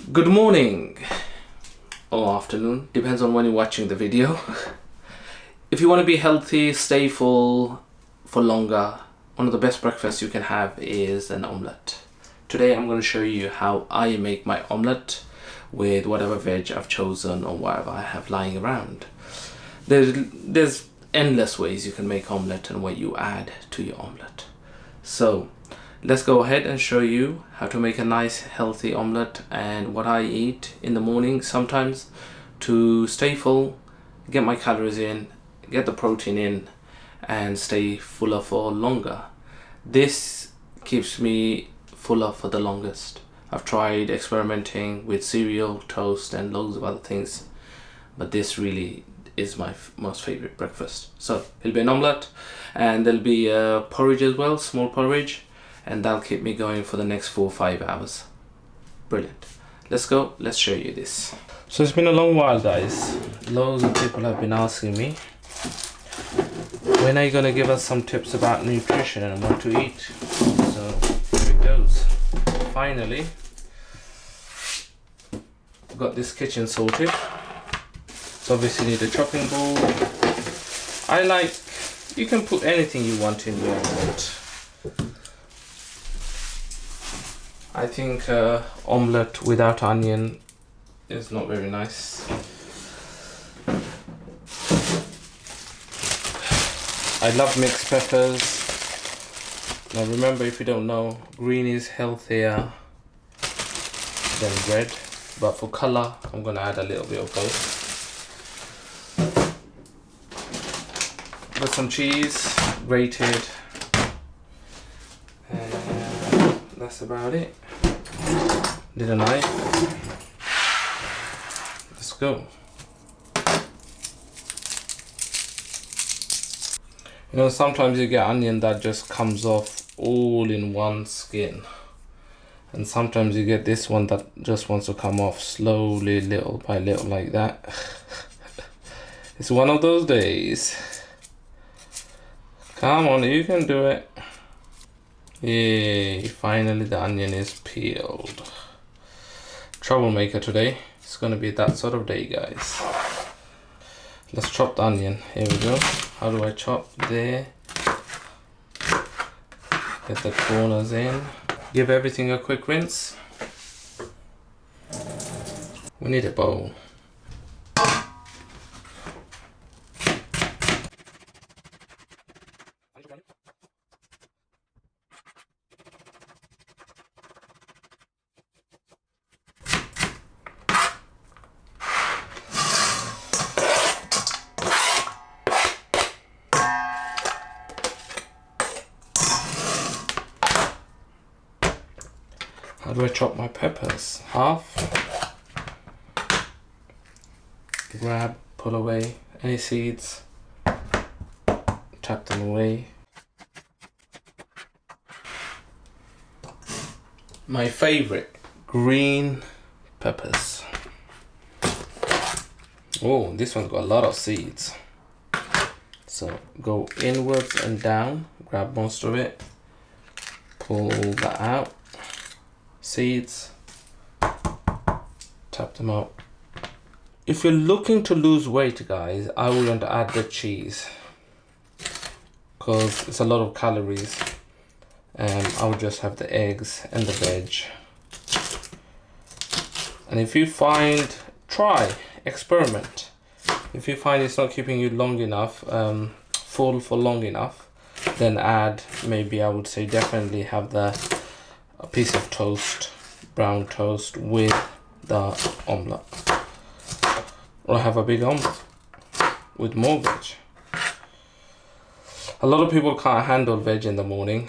Good morning or afternoon, depends on when you're watching the video. If you want to be healthy, stay full for longer, one of the best breakfasts you can have is an omelette. Today I'm going to show you how I make my omelette with whatever veg I've chosen or whatever I have lying around. There's endless ways you can make omelette and what you add to your omelette. So let's go ahead and show you how to make a nice healthy omelette and what I eat in the morning sometimes to stay full, get my calories in, get the protein in and stay fuller for longer. This keeps me fuller for the longest. I've tried experimenting with cereal, toast and loads of other things, but this really is my most favorite breakfast. So it'll be an omelette and there'll be a porridge as well, small porridge, and that'll keep me going for the next 4 or 5 hours. Brilliant. Let's go, let's show you this. So it's been a long while, guys. Loads of people have been asking me, when are you gonna give us some tips about nutrition and what to eat? So here it goes. Finally got this kitchen sorted. So obviously you need a chopping board. You can put anything you want in your omelette. I think omelette without onion is not very nice. I love mixed peppers. Now remember, if you don't know, green is healthier than red, but for color I'm gonna add a little bit of both. Got some cheese, grated, and that's about it. Need a knife. Let's go. You know, sometimes you get onion that just comes off all in one skin, and sometimes you get this one that just wants to come off slowly, little by little, like that. It's one of those days. Come on, you can do it. Yay, finally the onion is peeled. Troublemaker today. It's gonna be that sort of day, guys. Let's chop the onion. Here we go. How do I chop? There. Get the corners in. Give everything a quick rinse. We need a bowl. How do I chop my peppers? Half. Grab, pull away any seeds. Tap them away. My favorite, green peppers. Oh, this one's got a lot of seeds. So go inwards and down, grab most of it, pull that out. Seeds, tap them out. If you're looking to lose weight, guys, I wouldn't add the cheese because it's a lot of calories, and I would just have the eggs and the veg. And if you find, experiment. If you find it's not keeping you long enough, full for long enough, then add, maybe I would say definitely have a piece of toast, brown toast with the omelette, or have a big omelette with more veg. A lot of people can't handle veg in the morning.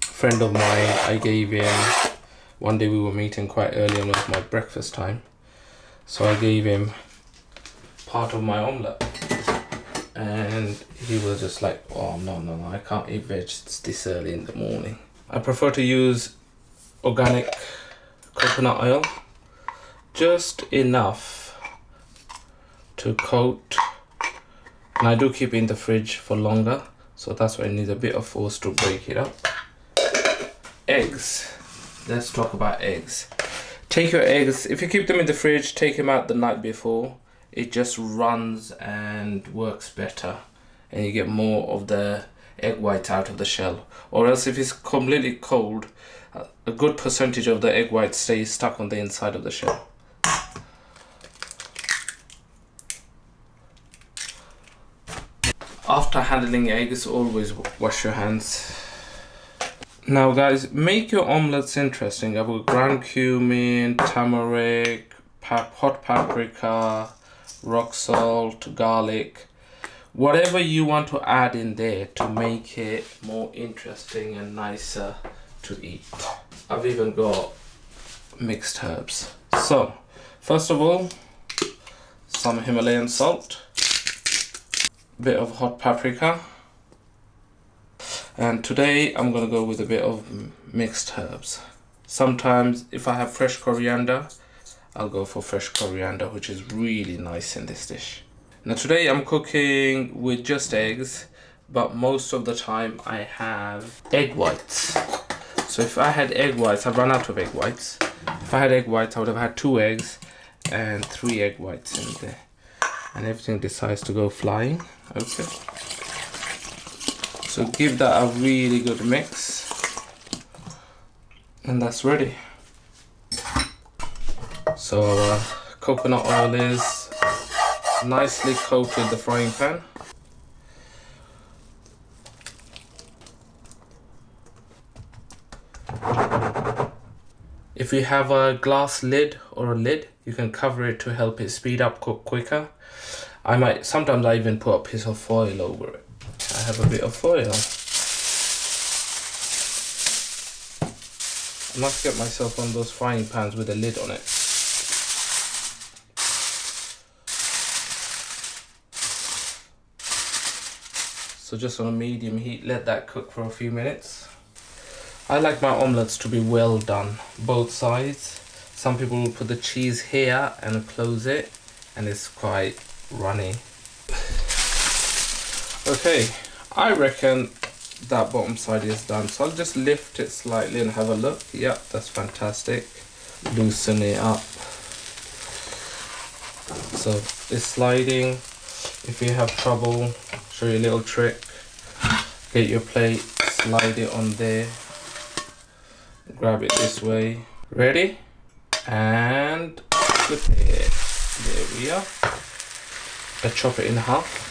Friend of mine, I gave him, one day we were meeting quite early and it was my breakfast time, so I gave him part of my omelette. And he was just like, oh no, I can't eat veg this early in the morning. I prefer to use organic coconut oil, just enough to coat, and I do keep it in the fridge for longer, so that's why it needs a bit of force to break it up. Eggs. let's talk about eggs. Take your eggs, if you keep them in the fridge, take them out the night before. It just runs and works better, and you get more of the egg white out of the shell. Or else if it's completely cold, a good percentage of the egg white stays stuck on the inside of the shell. After handling eggs, always wash your hands. Now guys, make your omelettes interesting. I've got ground cumin, turmeric, hot paprika, rock salt, garlic. Whatever you want to add in there to make it more interesting and nicer to eat. I've even got mixed herbs. So, first of all, some Himalayan salt, bit of hot paprika, and today I'm gonna go with a bit of mixed herbs. Sometimes if I have fresh coriander, I'll go for fresh coriander, which is really nice in this dish. Now today I'm cooking with just eggs, but most of the time I have egg whites. So if I had egg whites, I've run out of egg whites. If I had egg whites, I would have had 2 eggs and 3 egg whites in there. And everything decides to go flying. Okay. So give that a really good mix. And that's ready. So our coconut oil is nicely coated the frying pan. If you have a glass lid or a lid, you can cover it to help it speed up, cook quicker. Sometimes I even put a piece of foil over it. I have a bit of foil. I must get myself one of those frying pans with a lid on it. So just on a medium heat, let that cook for a few minutes. I like my omelettes to be well done, both sides. Some people will put the cheese here and close it, and it's quite runny. Okay, I reckon that bottom side is done. So I'll just lift it slightly and have a look. Yeah, that's fantastic. Loosen it up. So it's sliding. If you have trouble, show you a little trick. Get your plate, slide it on there. Grab it this way. Ready? And flip it. There we are. I chop it in half.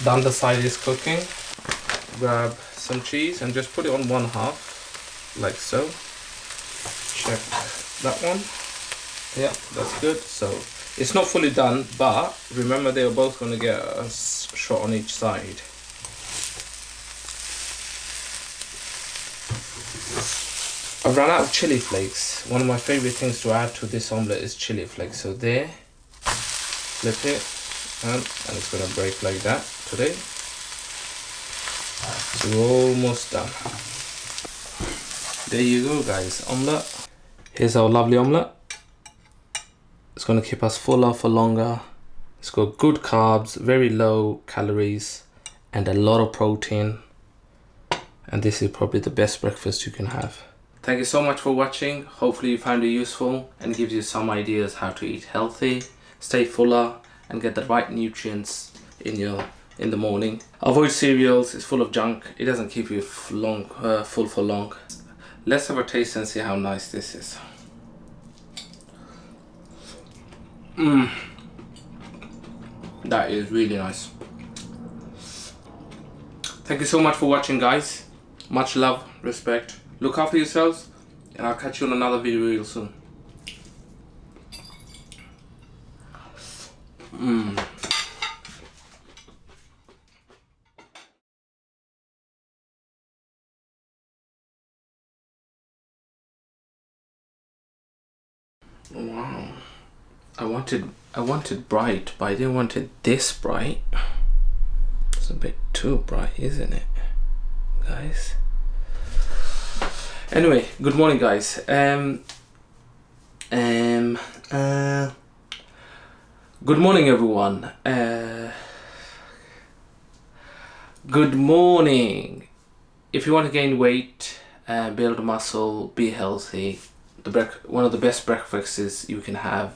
The underside is cooking. Grab some cheese and just put it on one half, like so. Check that one. Yeah, that's good. So it's not fully done, but remember they are both going to get a shot on each side. I've run out of chili flakes. One of my favorite things to add to this omelette is chili flakes. So there, flip it, and it's going to break like that today. So we're almost done. There you go guys, omelette. Here's our lovely omelette. It's going to keep us fuller for longer. It's got good carbs, very low calories, and a lot of protein. And this is probably the best breakfast you can have. Thank you so much for watching. Hopefully you found it useful and gives you some ideas how to eat healthy, stay fuller, and get the right nutrients in the morning. Avoid cereals, it's full of junk. It doesn't keep you full for long. Let's have a taste and see how nice this is. That is really nice. Thank you so much for watching guys. Much love, respect. Look after yourselves, and I'll catch you on another video real soon. Wow. I wanted bright, but I didn't want it this bright. It's a bit too bright, isn't it, guys? Anyway, good morning guys. Good morning everyone. Good morning. If you want to gain weight, build muscle, be healthy. One of the best breakfasts you can have